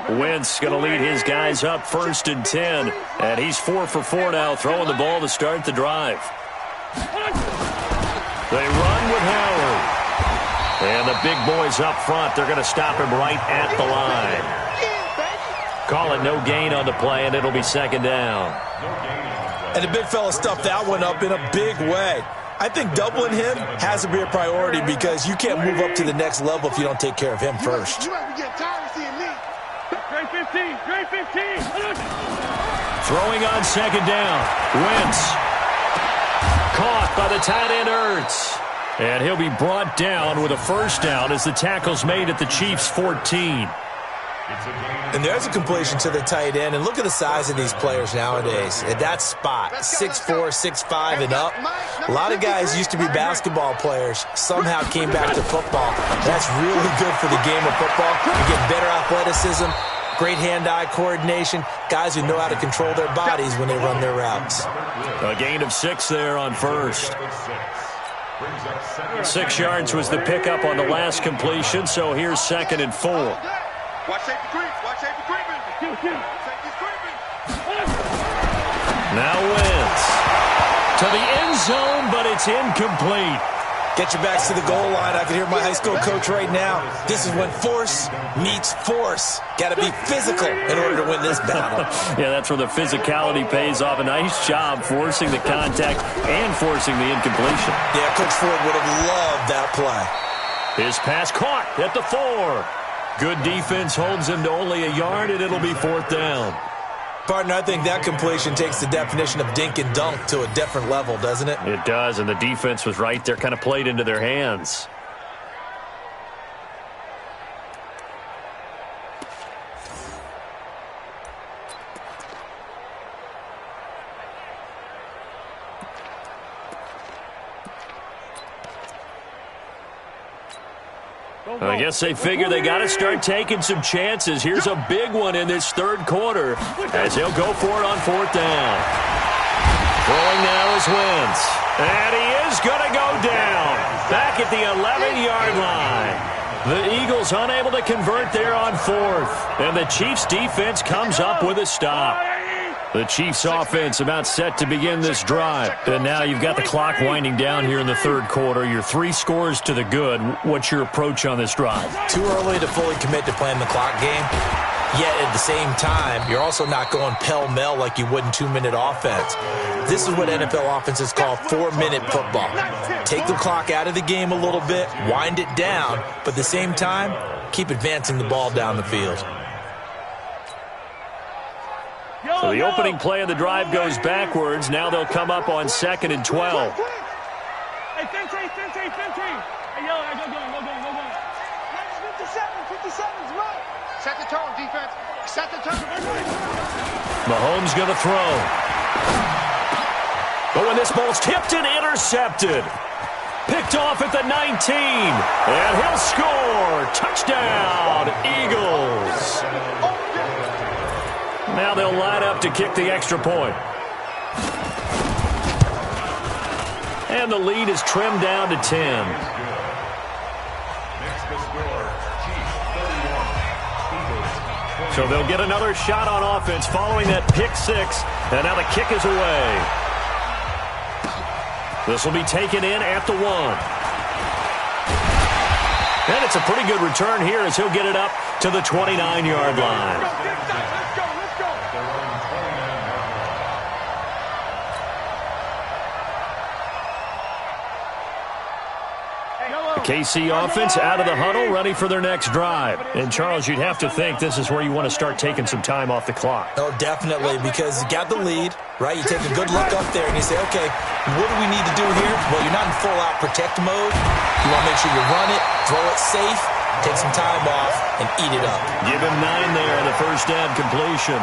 Wentz going to lead his guys up 1st and 10. And he's 4 for 4 now, throwing the ball to start the drive. They run with Howard. And the big boys up front, they're going to stop him right at the line. Call it no gain on the play, and it'll be 2nd down. And the big fella stuffed that one up in a big way. I think doubling him has to be a priority because you can't move up to the next level if you don't take care of him first. Great 15. Throwing on 2nd down. Wentz. Caught by the tight end Ertz. And he'll be brought down with a 1st down as the tackle's made at the Chiefs' 14. And there's a completion to the tight end. And look at the size of these players nowadays. At that spot, 6'4", 6'5", and up. A lot of guys used to be basketball players. Somehow came back to football. That's really good for the game of football. You get better athleticism, great hand-eye coordination, guys who know how to control their bodies when they run their routes. A gain of 6 there on 1st. 6 yards was the pickup on the last completion, so here's 2nd and 4. Watch safety creep. Now Wentz to the end zone, but it's incomplete. Get your backs to the goal line. I can hear my high school coach right now. This is when force meets force. Got to be physical in order to win this battle. Yeah, that's where the physicality pays off. A nice job forcing the contact and forcing the incompletion. Yeah, Coach Ford would have loved that play. His pass caught at the 4. Good defense holds him to only a yard, and it'll be 4th down. Partner, I think that completion takes the definition of dink and dunk to a different level, doesn't it? It does, and the defense was right there, kind of played into their hands. I guess they figure they got to start taking some chances. Here's a big one in this 3rd quarter as he'll go for it on 4th down. Throwing now is Wentz. And he is going to go down back at the 11-yard line. The Eagles unable to convert there on 4th. And the Chiefs defense comes up with a stop. The Chiefs offense about set to begin this drive. And now you've got the clock winding down here in the 3rd quarter. You're 3 scores to the good. What's your approach on this drive? Too early to fully commit to playing the clock game. Yet at the same time, you're also not going pell-mell like you would in 2-minute offense. This is what NFL offenses call 4-minute football. Take the clock out of the game a little bit, wind it down, but at the same time, keep advancing the ball down the field. So the opening play of the drive goes backwards. Now they'll come up on 2nd and 12. Hey, Fenty. Hey, yo, go. 57's right. Set the tone, defense. Set the tone. Mahomes going to throw. But when this ball's tipped and intercepted. Picked off at the 19. And he'll score. Touchdown, Eagles. Now they'll line up to kick the extra point. And the lead is trimmed down to 10. So they'll get another shot on offense following that pick 6. And now the kick is away. This will be taken in at the 1. And it's a pretty good return here as he'll get it up to the 29-yard line. KC offense out of the huddle, ready for their next drive. And, Charles, you'd have to think this is where you want to start taking some time off the clock. Oh, definitely, because you got the lead, right? You take a good look up there and you say, okay, what do we need to do here? Well, you're not in full-out protect mode. You want to make sure you run it, throw it safe, take some time off, and eat it up. Give him 9 there in the 1st down completion.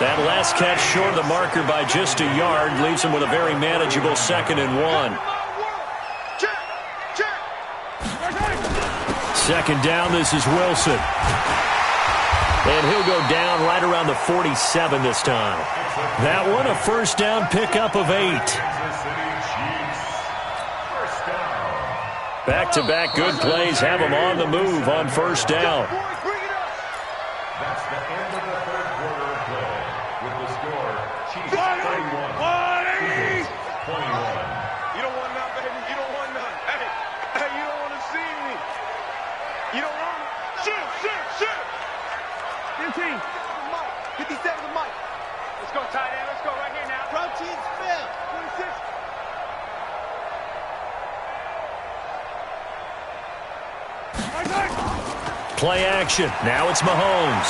That last catch short of the marker by just a yard leaves him with a very manageable 2nd and 1. 2nd down, this is Wilson. And he'll go down right around the 47 this time. That one, a 1st down pickup of 8. Back-to-back good plays have him on the move on 1st down. That's the end of the third quarter of play. With the score, Chiefs 31, Eagles 21. You don't want none, baby. You don't want none. Hey, you don't want to see me. You don't want it. Shoot. 15. Mike. 57 to Mike. Let's go, tight end. Let's go right here now. Protein spin. 26. Play action. Now it's Mahomes.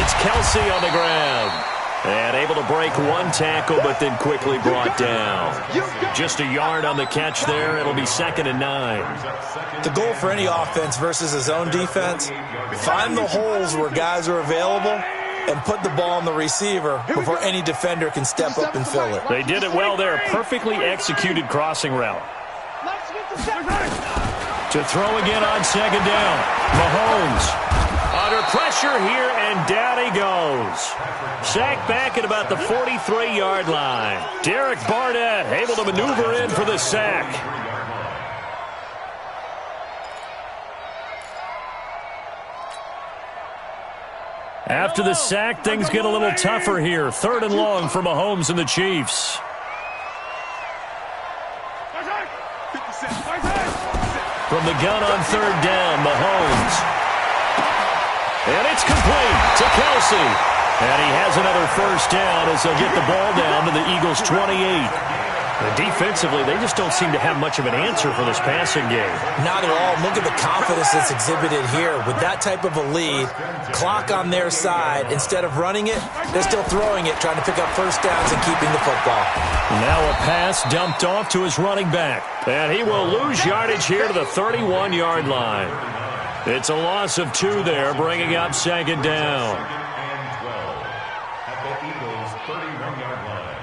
It's Kelsey on the ground. And able to break one tackle, but then quickly brought down. Just a yard on the catch there. It'll be 2nd and 9. The goal for any offense versus a zone defense, find the holes where guys are available and put the ball on the receiver before any defender can step up and fill it. They did it well there. Perfectly executed crossing route. To throw again on 2nd down. Mahomes under pressure here, and down he goes. Sacked back at about the 43-yard line. Derek Barnett able to maneuver in for the sack. After the sack, things get a little tougher here. 3rd and long for Mahomes and the Chiefs. From the gun on 3rd down, Mahomes. And it's complete to Kelsey. And he has another 1st down as they'll get the ball down to the Eagles' 28. And defensively, they just don't seem to have much of an answer for this passing game. Not at all. Look at the confidence that's exhibited here. With that type of a lead, clock on their side, instead of running it, they're still throwing it, trying to pick up 1st downs and keeping the football. Now a pass dumped off to his running back. And he will lose yardage here to the 31-yard line. It's a loss of 2 there, bringing up 2nd down. And 12 at the Eagles' 31-yard line.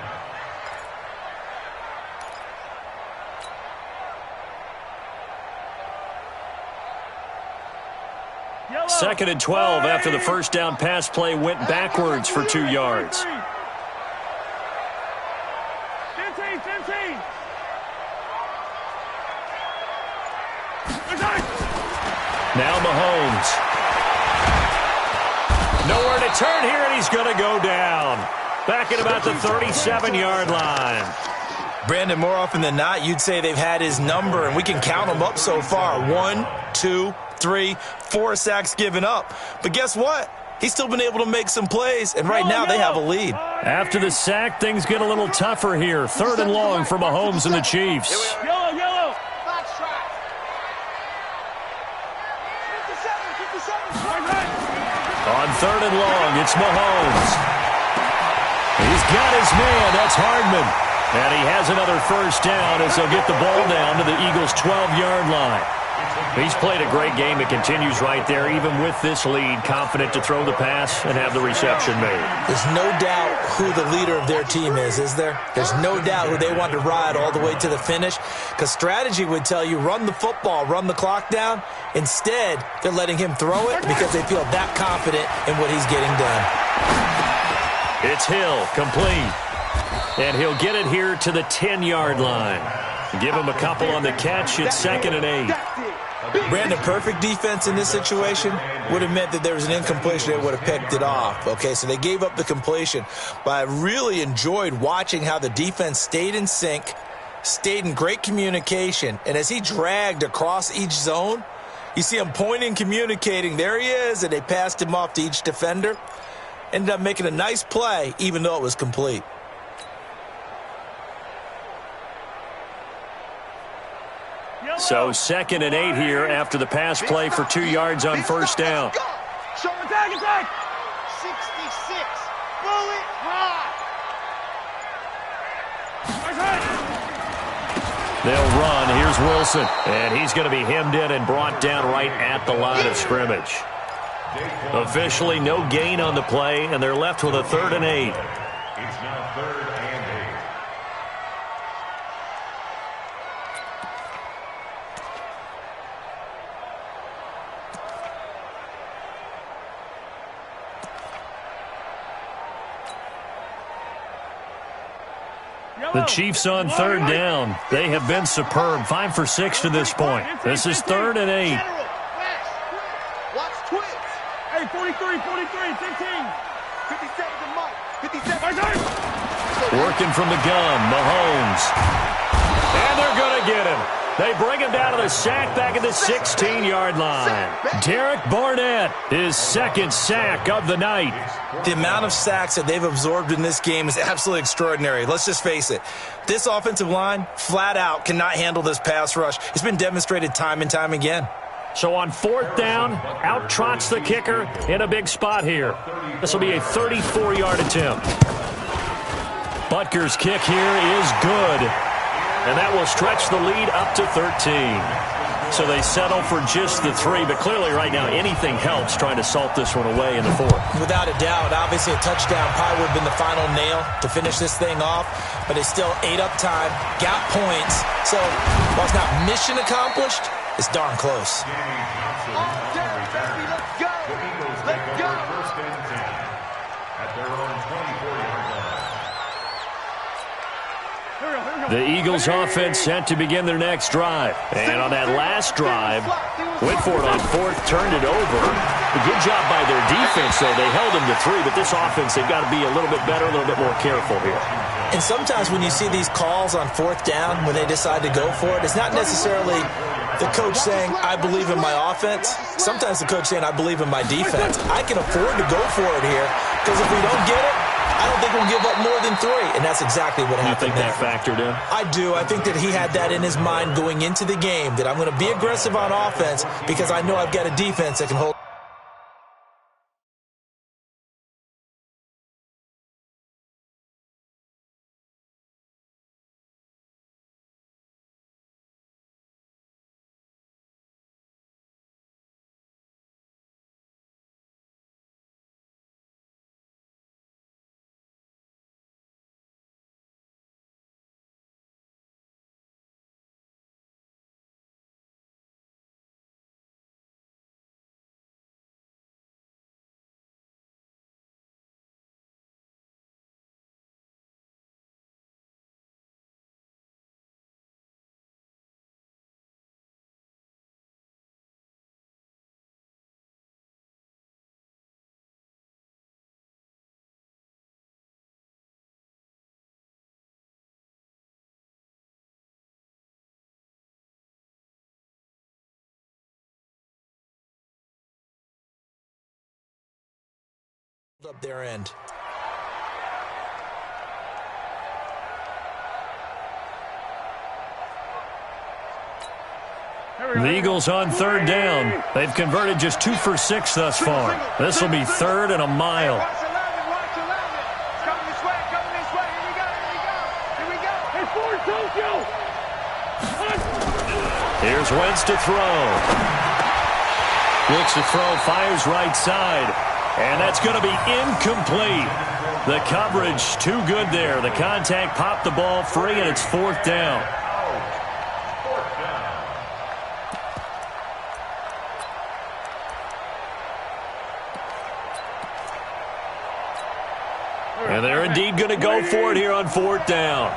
2nd and 12 after the 1st down pass play went backwards for 2 yards. 15. Now Mahomes. Nowhere to turn here, and he's going to go down. Back at about the 37-yard line. Brandon, more often than not, you'd say they've had his number, and we can count them up so far. 1, 2, 3, 4 sacks given up. But guess what? He's still been able to make some plays, and right now they have a lead. After the sack, things get a little tougher here. 3rd and long for Mahomes and the Chiefs. Yellow. Box track. 57. On 3rd and long, it's Mahomes. He's got his man. That's Hardman. And he has another 1st down as they'll get the ball down to the Eagles' 12-yard line. He's played a great game. It continues right there, even with this lead, confident to throw the pass and have the reception made. There's no doubt who the leader of their team is there? There's no doubt who they want to ride all the way to the finish, because strategy would tell you run the football, run the clock down. Instead, they're letting him throw it because they feel that confident in what he's getting done. It's Hill, complete. And he'll get it here to the 10-yard line. Give him a couple on the catch. It's 2nd and 8. Brandon, perfect defense in this situation would have meant that there was an incompletion. They would have picked it off. Okay, so they gave up the completion. But I really enjoyed watching how the defense stayed in sync, stayed in great communication. And as he dragged across each zone, you see him pointing, communicating. There he is, and they passed him off to each defender. Ended up making a nice play, even though it was complete. So 2nd and 8 here after the pass play for 2 yards on 1st down. Attack. 66. Bullet high. They'll run. Here's Wilson. And he's going to be hemmed in and brought down right at the line of scrimmage. Officially no gain on the play, and they're left with a 3rd and 8. It's now 3rd and 8. The Chiefs on 3rd down. They have been superb. 5 for 6 to this point. This is 3rd and 8. Watch Hey, 43, 43, 15. 57 to Mike. 57. Working from the gun, Mahomes. And they're going to get him. They bring him down to the sack back at the 16-yard line. Derek Barnett, his second sack of the night. The amount of sacks that they've absorbed in this game is absolutely extraordinary. Let's just face it. This offensive line, flat out, cannot handle this pass rush. It's been demonstrated time and time again. So on fourth down, out trots the kicker in a big spot here. This will be a 34-yard attempt. Butker's kick here is good. And that will stretch the lead up to 13. So they settle for just the 3, but clearly right now anything helps trying to salt this one away in the 4th. Without a doubt, obviously a touchdown probably would have been the final nail to finish this thing off, but it's still ate up time, got points. So while it's not mission accomplished, it's darn close. Let's go. Let's go. First and 10 at their own 24-yard line. The Eagles offense set to begin their next drive. And on that last drive, went for it on 4th, turned it over. A good job by their defense, though. They held them to 3, but this offense, they've got to be a little bit better, a little bit more careful here. And sometimes when you see these calls on 4th down, when they decide to go for it, it's not necessarily the coach saying, I believe in my offense. Sometimes the coach saying, I believe in my defense. I can afford to go for it here, because if we don't get it, I don't think we'll give up more than 3, and that's exactly what happened. You think that factored in? I do. I think that he had that in his mind going into the game, that I'm going to be aggressive on offense because I know I've got a defense that can hold. Up their end. The Eagles on 3rd down. They've converted just 2 for 6 thus far. This will be 3rd and a mile. Coming this way, coming this way. Here we go, here we go. Hey, Ford, Tokyo. Here's Wentz to throw. Looks to throw, fires right side. And that's going to be incomplete. The coverage too good there. The contact popped the ball free, and it's 4th down. And they're indeed going to go for it here on 4th down.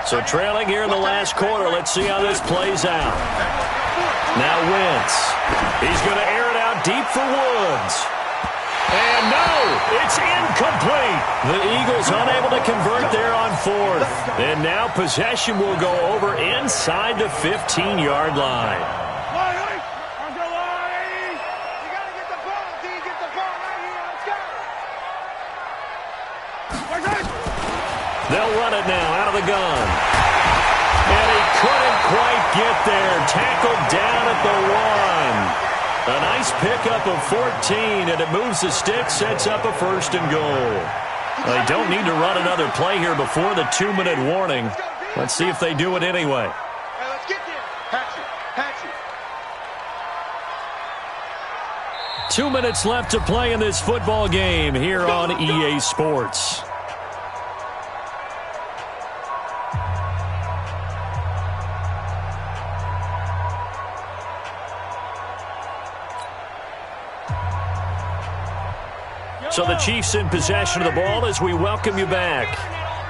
So trailing here in the last quarter. Let's see how this plays out. Now Wentz. He's going to air it out deep for Woods. And no, it's incomplete. The Eagles unable to convert there on 4th. And now possession will go over inside the 15-yard line. You got to get the ball, D. Get the ball right here. Let's go. They'll run it now out of the gun. And he couldn't quite get there. Tackled down at the 1. A nice pickup of 14, and it moves the stick, sets up a 1st and goal. They don't need to run another play here before the 2-minute warning. Let's see if they do it anyway. Hey, let's get there. Patch it. 2 minutes left to play in this football game here on EA Sports. So the Chiefs in possession of the ball as we welcome you back.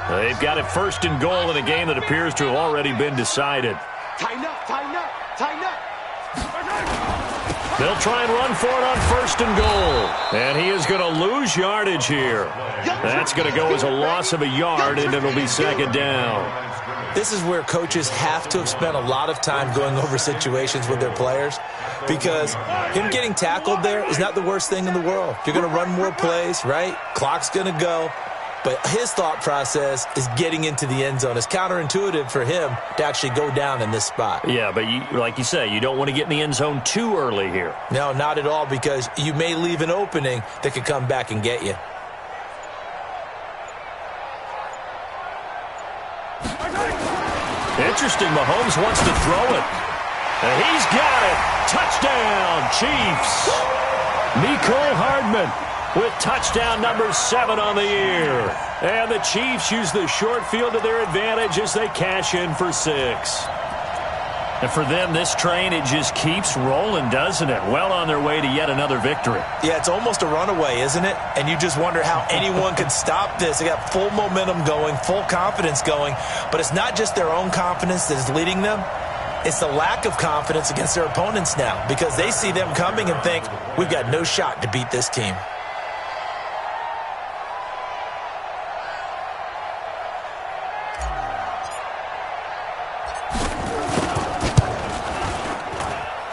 They've got it 1st and goal in a game that appears to have already been decided. Tighten up, tighten up, tighten up. They'll try and run for it on 1st and goal. And he is going to lose yardage here. That's going to go as a loss of a yard, and it'll be 2nd down. This is where coaches have to have spent a lot of time going over situations with their players, because him getting tackled there is not the worst thing in the world. You're going to run more plays, right? Clock's going to go. But his thought process is getting into the end zone. It's counterintuitive for him to actually go down in this spot. Yeah, but like you say, you don't want to get in the end zone too early here. No, not at all, because you may leave an opening that could come back and get you. Interesting, Mahomes wants to throw it. And he's got it. Touchdown, Chiefs. Mecole Hardman with touchdown number 7 on the year. And the Chiefs use the short field to their advantage as they cash in for 6. And for them, this train, it just keeps rolling, doesn't it? Well on their way to yet another victory. Yeah, it's almost a runaway, isn't it? And you just wonder how anyone could stop this. They got full momentum going, full confidence going. But it's not just their own confidence that is leading them. It's the lack of confidence against their opponents now, because they see them coming and think, we've got no shot to beat this team.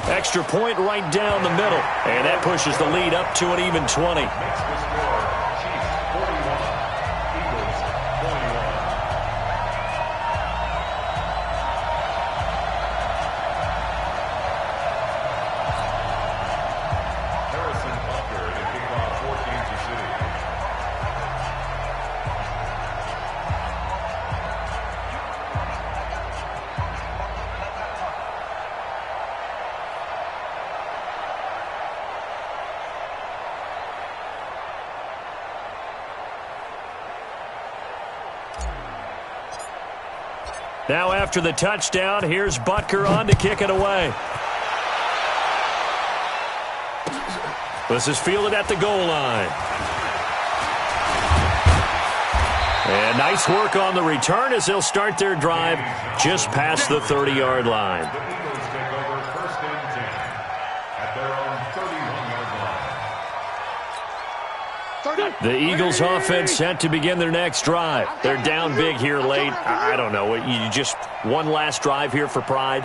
Extra point right down the middle. And that pushes the lead up to an even 20. Now after the touchdown, here's Butker on to kick it away. This is fielded at the goal line. And nice work on the return as they'll start their drive just past the 30-yard line. The Eagles take over 1st and 10 at their own 31-yard line. The Eagles offense set to begin their next drive. They're down big here late. I don't know. You just one last drive here for pride?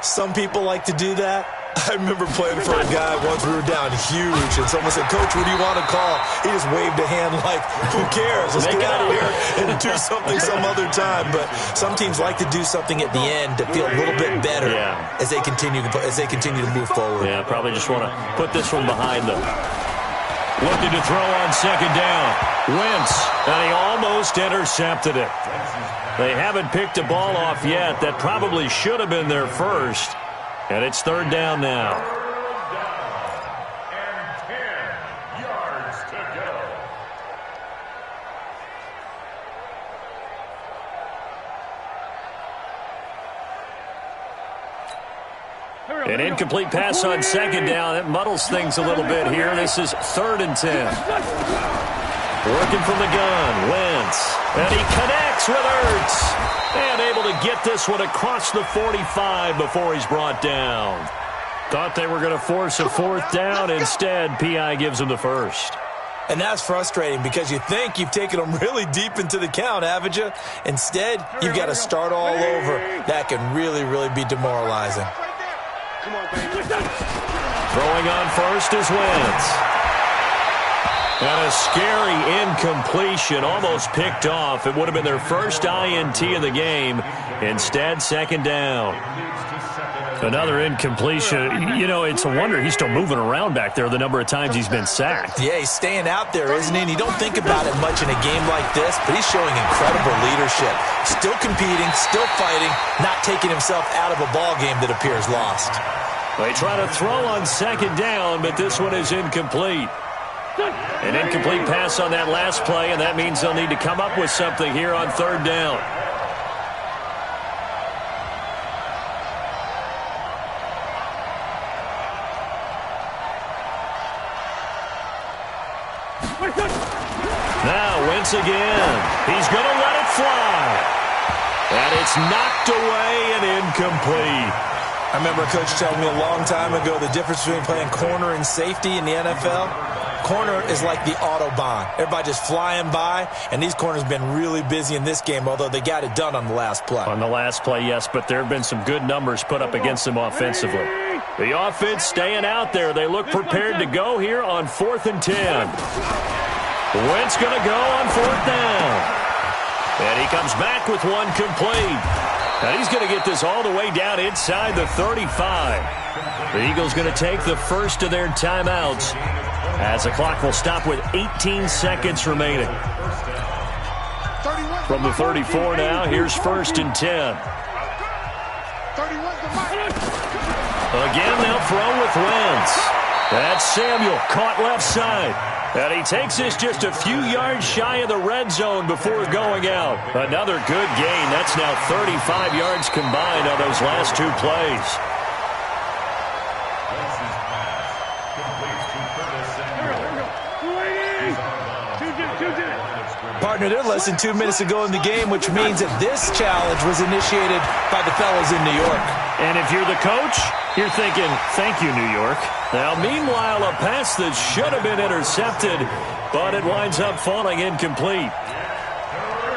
Some people like to do that. I remember playing for a guy once. We were down huge, and someone said, "Coach, what do you want to call?" He just waved a hand like, who cares? Let's get out of here and do something some other time. But some teams like to do something at the end to feel a little bit better as they continue to move forward. Yeah, probably just want to put this one behind them. Looking to throw on 2nd down. Wentz, and he almost intercepted it. They haven't picked a ball off yet. That probably should have been their first. And it's 3rd down now. 3rd down and 10 yards to go. An incomplete pass on 2nd down. It muddles things a little bit here. This is 3rd and 10. Working from the gun, Wentz. And he connects with Ertz. And able to get this one across the 45 before he's brought down. Thought they were going to force a 4th down. Instead, P.I. gives him the first. And that's frustrating because you think you've taken them really deep into the count, haven't you? Instead, you've got to start all over. That can really, really be demoralizing. Come on, baby. Throwing on first is Wentz. And a scary incompletion, almost picked off. It would have been their first INT of the game. Instead, 2nd down. Another incompletion. You know, it's a wonder he's still moving around back there the number of times he's been sacked. Yeah, he's staying out there, isn't he? And you don't think about it much in a game like this, but he's showing incredible leadership. Still competing, still fighting, not taking himself out of a ball game that appears lost. They try to throw on 2nd down, but this one is incomplete. An incomplete pass on that last play, and that means they'll need to come up with something here on 3rd down. Now Wentz again. He's going to let it fly. And it's knocked away and incomplete. I remember a coach telling me a long time ago the difference between playing corner and safety in the NFL. Corner is like the Autobahn. Everybody just flying by, and these corners have been really busy in this game, although they got it done on the last play. On the last play, yes, but there have been some good numbers put up against them offensively. The offense staying out there. They look prepared to go here on 4th and 10. Wentz going to go on 4th down. And he comes back with one complete. And he's going to get this all the way down inside the 35. The Eagles going to take the first of their timeouts as the clock will stop with 18 seconds remaining. From the 34 now, here's 1st and 10. Again, they'll throw with Wentz. That's Samuel, caught left side. And he takes this just a few yards shy of the red zone before going out. Another good gain. That's now 35 yards combined on those last two plays. Partner, they're less than 2 minutes to go in the game, which means that this challenge was initiated by the fellas in New York. And if you're the coach, you're thinking, thank you, New York. Now, meanwhile, a pass that should have been intercepted, but it winds up falling incomplete.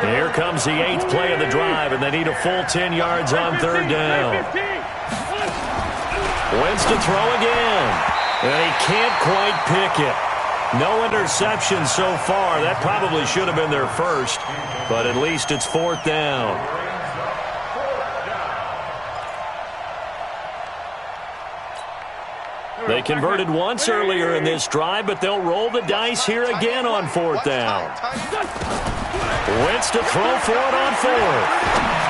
Here comes the 8th play of the drive, and they need a full 10 yards on 3rd down. Wentz to throw again, and he can't quite pick it. No interception so far. That probably should have been their first, but at least it's 4th down. They converted once earlier in this drive, but they'll roll the dice here again on 4th down. Wentz to throw for it on 4th.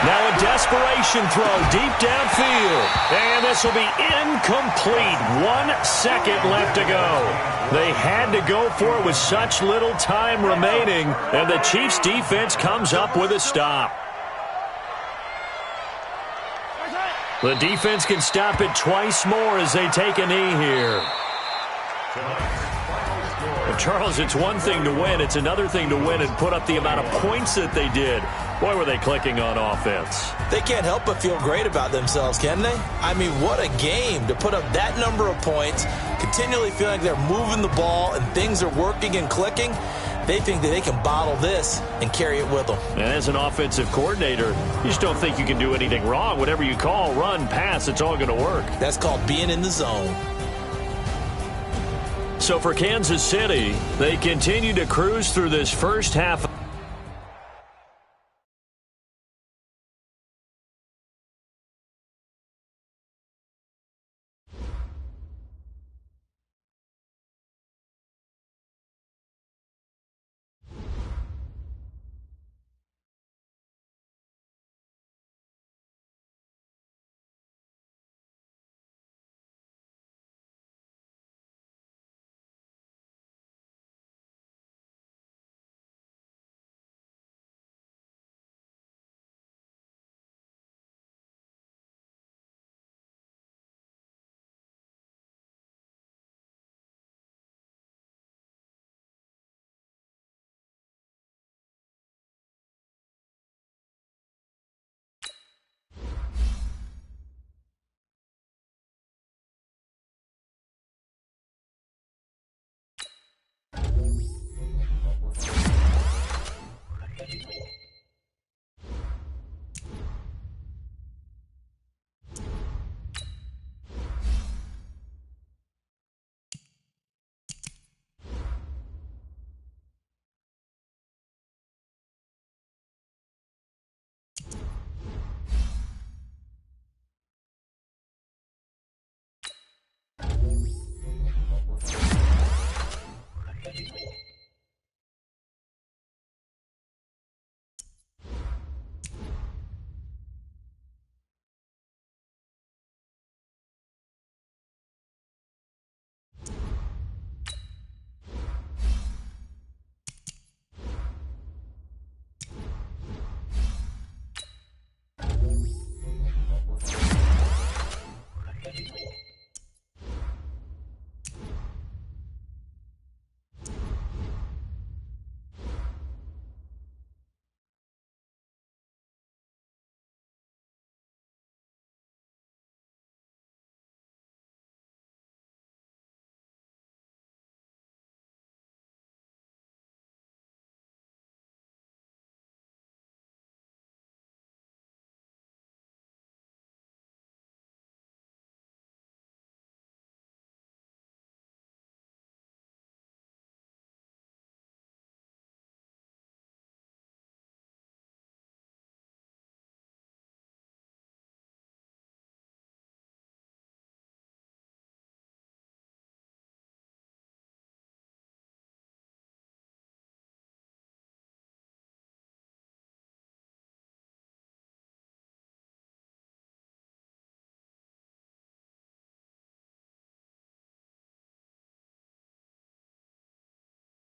Now a desperation throw deep downfield. And this will be incomplete. 1 second left to go. They had to go for it with such little time remaining, and the Chiefs' defense comes up with a stop. The defense can stop it twice more as they take a knee here. Well, Charles, it's one thing to win. It's another thing to win and put up the amount of points that they did. Boy, were they clicking on offense. They can't help but feel great about themselves, can they? I mean, what a game to put up that number of points, continually feeling like they're moving the ball and things are working and clicking. They think that they can bottle this and carry it with them. And as an offensive coordinator, you just don't think you can do anything wrong. Whatever you call, run, pass, it's all going to work. That's called being in the zone. So for Kansas City, they continue to cruise through this first half.